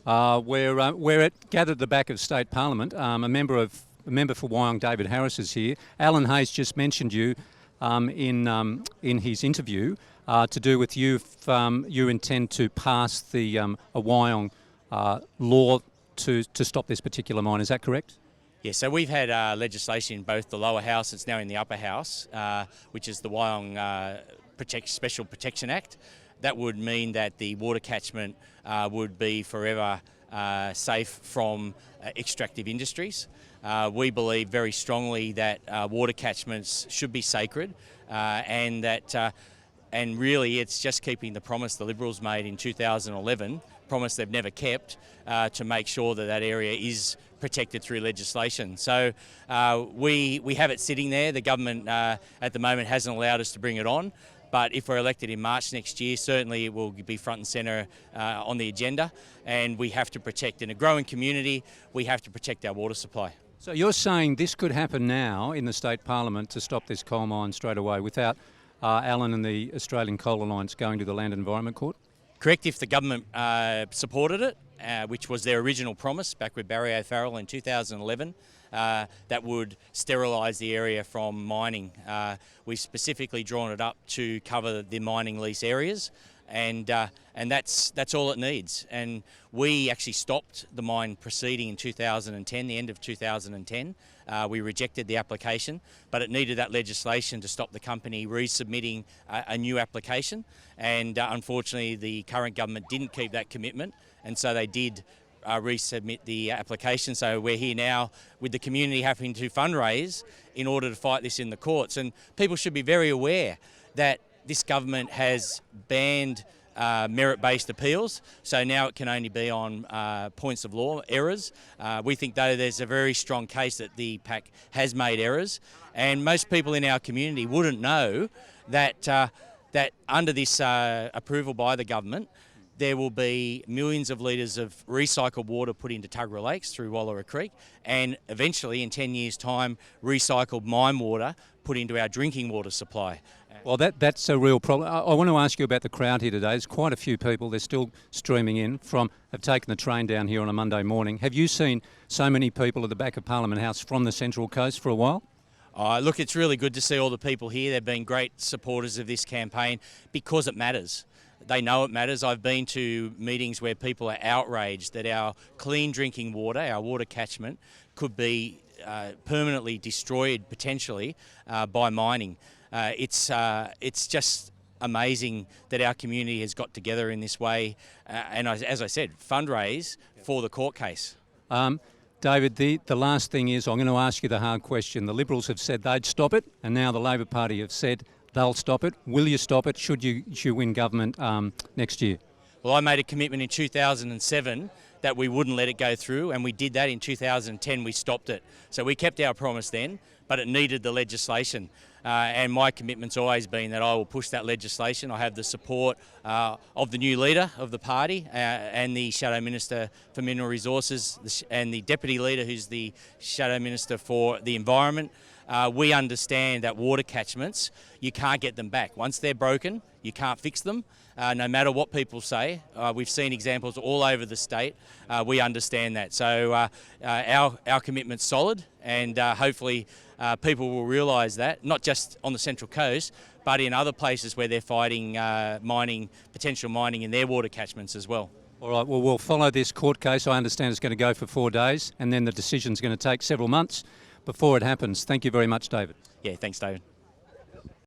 We're gathered at the back of State Parliament. A member for Wyong, David Harris, is here. Alan Hayes just mentioned you in his interview to do with you intend to pass a Wyong law to stop this particular mine. Is that correct? Yeah, so we've had legislation in both the lower house, it's now in the upper house, which is the Wyong Special Protection Act. That would mean that the water catchment would be forever safe from extractive industries. We believe very strongly that water catchments should be sacred and really it's just keeping the promise the Liberals made in 2011, promise they've never kept, to make sure that area is protected through legislation. So we have it sitting there. The government at the moment hasn't allowed us to bring it on. But if we're elected in March next year, certainly it will be front and centre on the agenda. And we have to protect, in a growing community, we have to protect our water supply. So you're saying this could happen now in the State Parliament to stop this coal mine straight away without Alan and the Australian Coal Alliance going to the Land and Environment Court? Correct, if the government supported it, which was their original promise back with Barry O'Farrell in 2011. That would sterilise the area from mining. We've specifically drawn it up to cover the mining lease areas, and that's all it needs. And we actually stopped the mine proceeding in 2010, the end of 2010. We rejected the application, but it needed that legislation to stop the company resubmitting a new application. And unfortunately, the current government didn't keep that commitment, and so they did resubmit the application. So we're here now with the community having to fundraise in order to fight this in the courts. And people should be very aware that this government has banned merit-based appeals, so now it can only be on points of law errors. We think, though, there's a very strong case that the PAC has made errors, and most people in our community wouldn't know that under this approval by the government, there will be millions of litres of recycled water put into Tuggerah Lakes through Wallarah Creek, and eventually, in 10 years' time, recycled mine water put into our drinking water supply. Well, that's a real problem. I want to ask you about the crowd here today. There's quite a few people. They're still streaming in have taken the train down here on a Monday morning. Have you seen so many people at the back of Parliament House from the Central Coast for a while? Look, it's really good to see all the people here. They've been great supporters of this campaign because it matters. They know it matters. I've been to meetings where people are outraged that our clean drinking water, our water catchment, could be permanently destroyed potentially by mining. It's just amazing that our community has got together in this way and, as I said, fundraise for the court case. David, the last thing is I'm going to ask you the hard question. The Liberals have said they'd stop it, and now the Labor Party have said they'll stop it. Will you stop it should you win government next year? Well, I made a commitment in 2007 that we wouldn't let it go through, and we did that in 2010. We stopped it. So we kept our promise then, but it needed the legislation. And my commitment's always been that I will push that legislation. I have the support of the new leader of the party and the Shadow Minister for Mineral Resources and the Deputy Leader who's the Shadow Minister for the Environment. We understand that water catchments, you can't get them back. Once they're broken, you can't fix them, no matter what people say. We've seen examples all over the state. We understand that. So our commitment's solid, and hopefully people will realise that, not just on the Central Coast, but in other places where they're fighting potential mining in their water catchments as well. All right, well, we'll follow this court case. I understand it's going to go for 4 days, and then the decision's going to take several months before it happens. Thank you very much, David. Yeah, thanks, David.